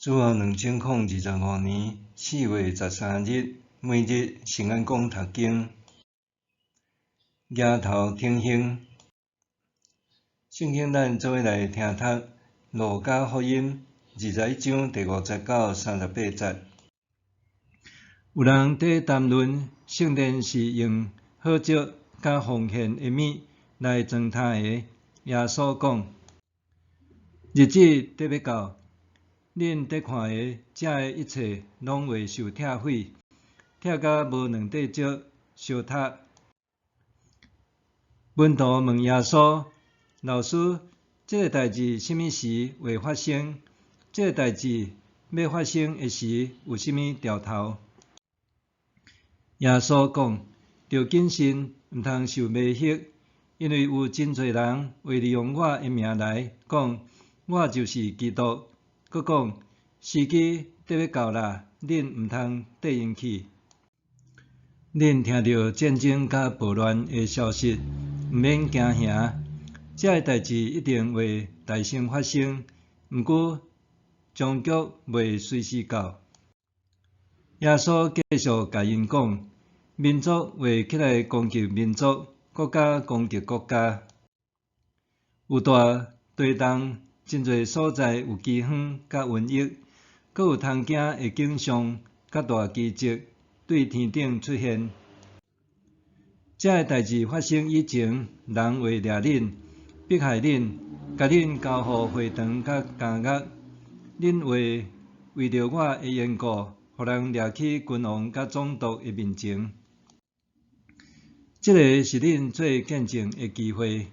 主后2025年4月13日，每日圣安讲读经，举头听经。圣经咱做伙来听读《路加福音》21章第50到38节。有人在谈论圣殿是用好石甲奉献的物来装塔的。耶稣讲：日子得要到，恁得看的遮的一切拢会受拆毁，拆甲无两块石相塌。门徒问耶稣：老师，这个代志什么时会发生？这个代志要发生的时有什么兆头？耶稣讲：要谨慎，毋通受迷惑，因为有真侪人会利用我的名来讲，我就是基督。佮讲，时机得要到啦，恁毋通答应去。恁听到战争甲暴乱的消息，毋免惊吓，这个代志一定会大声发生，毋过终局袂随时到。耶稣继续甲因讲：民族会起来攻击民族，国家攻击国家，有大地动，真侪所在有饥荒甲瘟疫，阁有通惊的景象甲大奇迹对天顶出现。这个代志发生以前，人会掠恁，迫害恁，甲恁交互会堂甲监狱，恁会为着我的缘故，互人掠去君王甲总督的面前。这个是恁做见证的机会，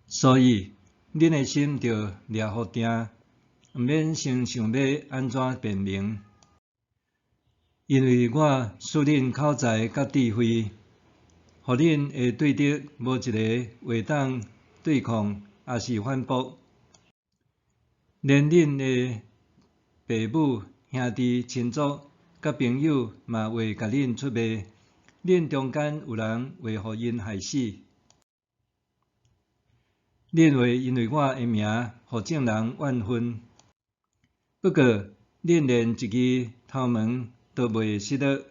所以恁的心着抓好定，毋免先想要安怎辩明，因为我赐恁口才甲智慧，互恁的对敌无一个会当对抗，也是反驳。连恁的父母、兄弟、亲族甲朋友嘛会甲恁出卖，恁中间有人会互因害死。恁会因为我的名，互众人怨愤。不过，恁连一支头毛都袂失落，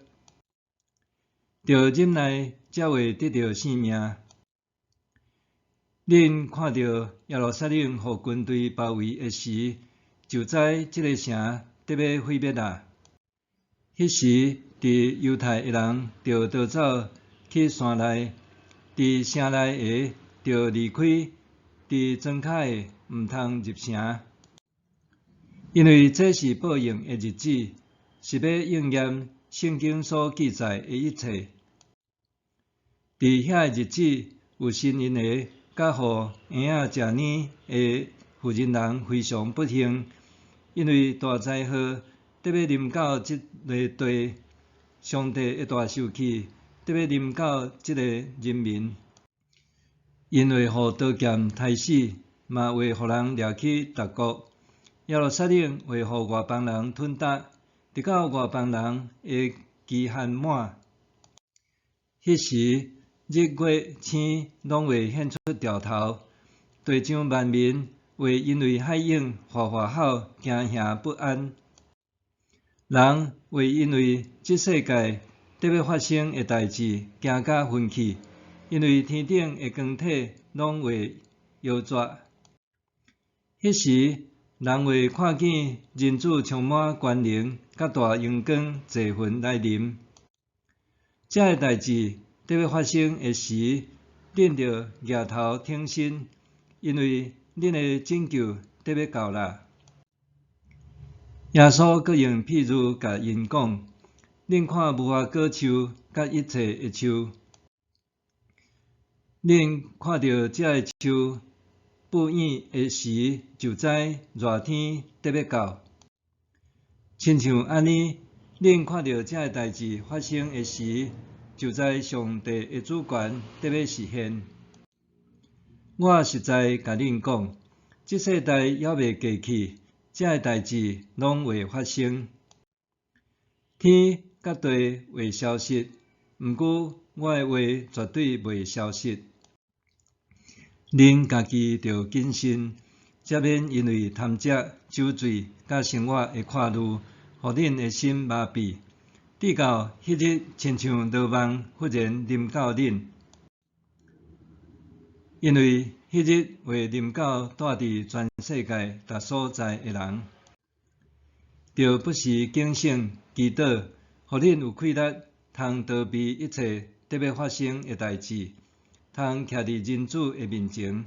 着忍耐，才会得到性命。恁看到耶路撒冷互军队包围的时，就知这个城得要毁灭啦。迄时，伫犹太的人着逃走去山内，伫城内的着离开，伫庄脚的毋通入城，因为这是报应的日子，是要应验圣经所记载的一切。伫遐个日子，有神因的甲互婴仔食奶的妇人人非常不幸，因为大灾祸得要临到这个地，上帝的大受气得要临到这个人民，因为互刀剑杀死，嘛会互人掠去逐国。耶路撒冷会互外邦人吞踏，直到外邦人的期限满。迄时，日月星拢会显出兆头，地上万民会因为海涌哗吼，惊吓不安。人会因为这世界得要发生的代志惊甲奋起，因为天顶的光体拢会摇绝。迄时，人会看见人子充满光荣，甲大阳光济云来临。这个代志得要发生的时，恁着举头挺身，因为恁的拯救得要到啦。耶稣阁用譬喻甲因讲：恁看无花果树甲一切的树，恁看到这个树不厌的时，就知热天得要到。亲像安尼，恁看到这个代志发生的时，就知上帝的主权得要实现。我实在甲恁讲，这世代还袂过去，这个代志拢会发生。天甲地会消失，毋过我的话绝对袂消失。恁家己着谨慎，才免因为贪食、酒醉、甲生活的看路，互恁的心麻痹，直到迄日亲像落梦忽然临到恁。因为迄日会临到带伫全世界逐所在的人，着不时警醒祈祷，互恁有气力，通逃避一切得要发生的代志，通徛伫人子的面前。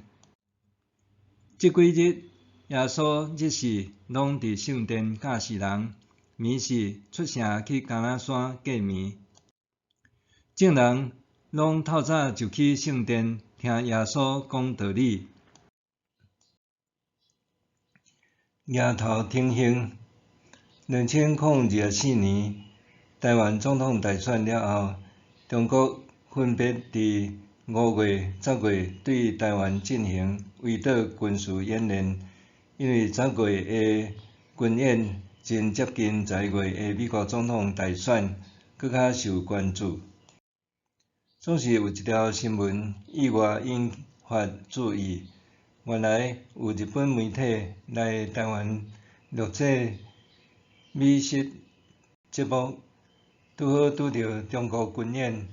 即几日，耶稣日时拢伫圣殿教示人，暝时出城去橄榄山过暝。众人拢透早就去圣殿听耶稣讲道理。额头挺胸，2024年台湾总统大选了后，中国分别伫5月、10月对台湾进行围岛军事演练，因为10月的军演真接近11月的美国总统大选，搁较受关注。总是有一条新闻意外引发注意，原来有日本媒体来台湾录制美食节目，拄好拄到中国军演。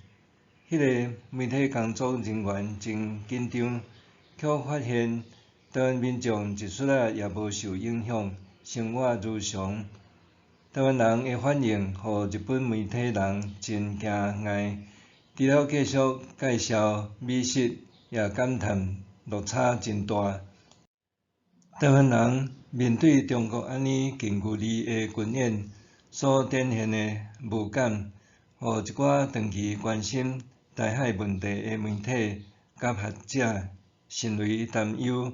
迄个媒体工作人员真紧张，却发现台湾民众一丝仔也无受影响，生活如常。台湾人的反应，互日本媒体人真惊讶。除了继续介绍美食，也感叹落差真大。台湾人面对中国安尼近距离的军演所展现的无感，互一寡长期关心台海问题的媒体甲学者甚为担忧，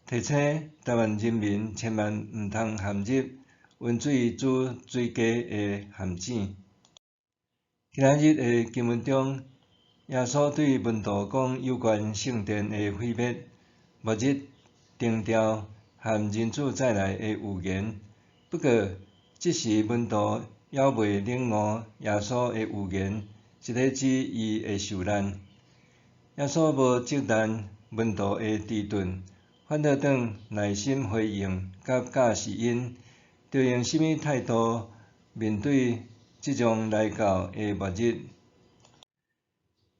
提醒台湾人民千万毋通陷入温水煮水鸡的陷阱。今仔日的经文中，耶稣对门徒讲有关圣殿的毁灭、末日定调和人子再来的预言。不过，即时门徒还未领悟耶稣的预言，一个指伊会受难。耶稣无责难门徒的迟钝，反倒当耐心回应甲教示因，着用甚物态度面对即将来到的末日。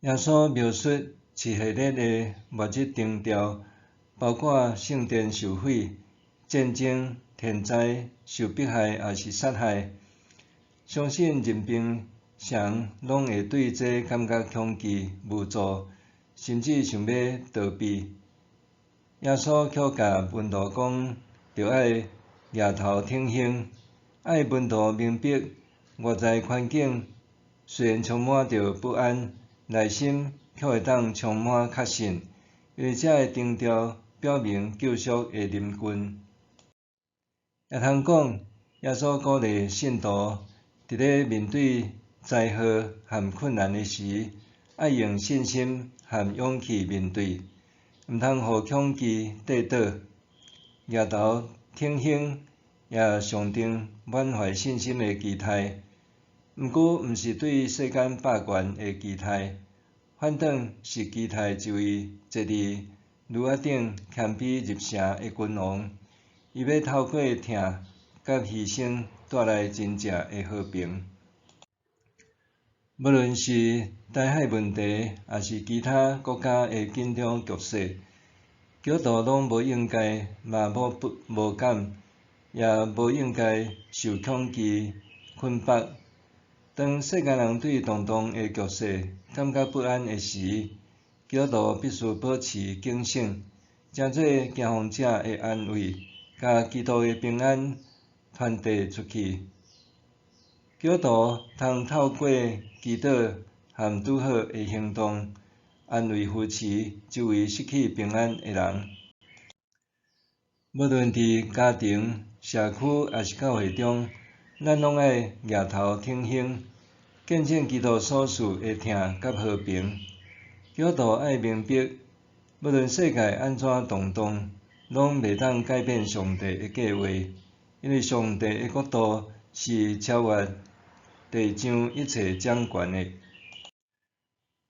耶稣描述一系列的末日征兆，包括圣殿受毁、战争、天灾、受迫害也是杀害。相信任凭谁拢会对这感觉恐惧、无助，甚至想要逃避。耶稣却甲门徒讲，着爱额头挺胸，爱门徒明白外在环境虽然充满着不安，内心却会当充满确信，因为这个征兆表明救赎会临近。也通讲，耶稣鼓励信徒伫咧面对灾祸和困难的时，爱用信心和勇气面对，毋通互恐惧跌倒。额头挺胸也象征满怀信心的期待，毋过毋是对世间霸权的期待，反倒是期待一位坐伫驴仔顶谦卑入城的君王。伊要透过疼甲牺牲带来真正的和平。无论是台海问题，还是其他国家的紧张局势，基督徒拢无应该麻木无感，也无应该受恐惧困绑。当世间人对动荡的局势感觉不安的时，基督徒必须保持警醒，正做惊慌者的安慰，甲基督的平安传递出去。基督徒通透过祈祷和拄好的行动，安慰扶持周围失去平安的人。无论伫家庭、社区还是教会中，咱拢爱额头挺胸，见证基督所赐的疼甲和平。基督徒爱明白，无论世界安怎动荡，拢袂当改变上帝的计划，因为上帝的国度是超越地上一切掌权的。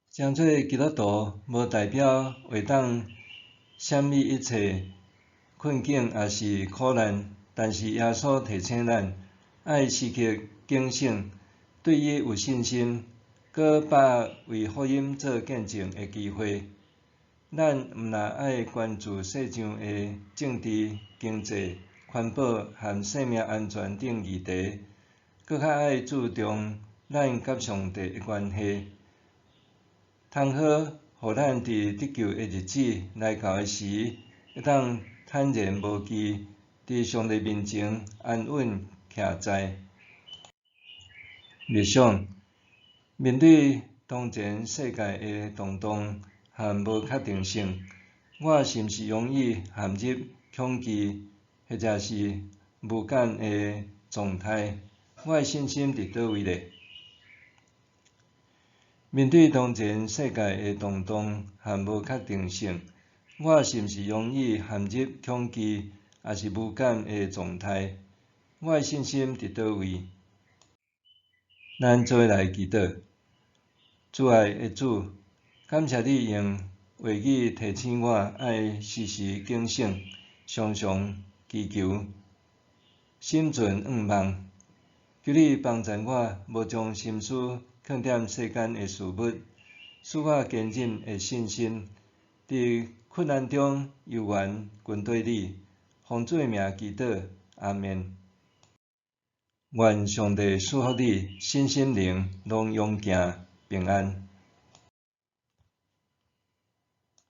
将做基督徒，无代表会当闪避一切困境也是苦难，但是耶稣提醒咱，爱时刻警醒，对伊有信心，搁把为福音做见证的机会。咱毋但爱关注世上的政治、经济、环保和生命安全等议题，搁较爱注重咱甲上帝的关系，通好，互咱伫得救的日子来到的时，会当坦然无惧，伫上帝面前安稳徛在。日想，面对当前世界的动荡和无确定性，我是毋是容易陷入恐惧或者是无感的状态？我的信心伫倒位呢？面对当前世界的动荡和无确定性，我是毋是容易陷入恐惧也是无感的状态？我的信心伫倒位？咱做来祈祷，主爱的主，感谢你用话语提醒我爱时时警醒，常常祈求，心存仰望。求你帮助我，无将心思放伫世间的事物，使我坚忍的信心，伫困难中犹原跟对你，奉主的名祈祷，阿们。愿上帝赐福你身心灵拢勇健平安。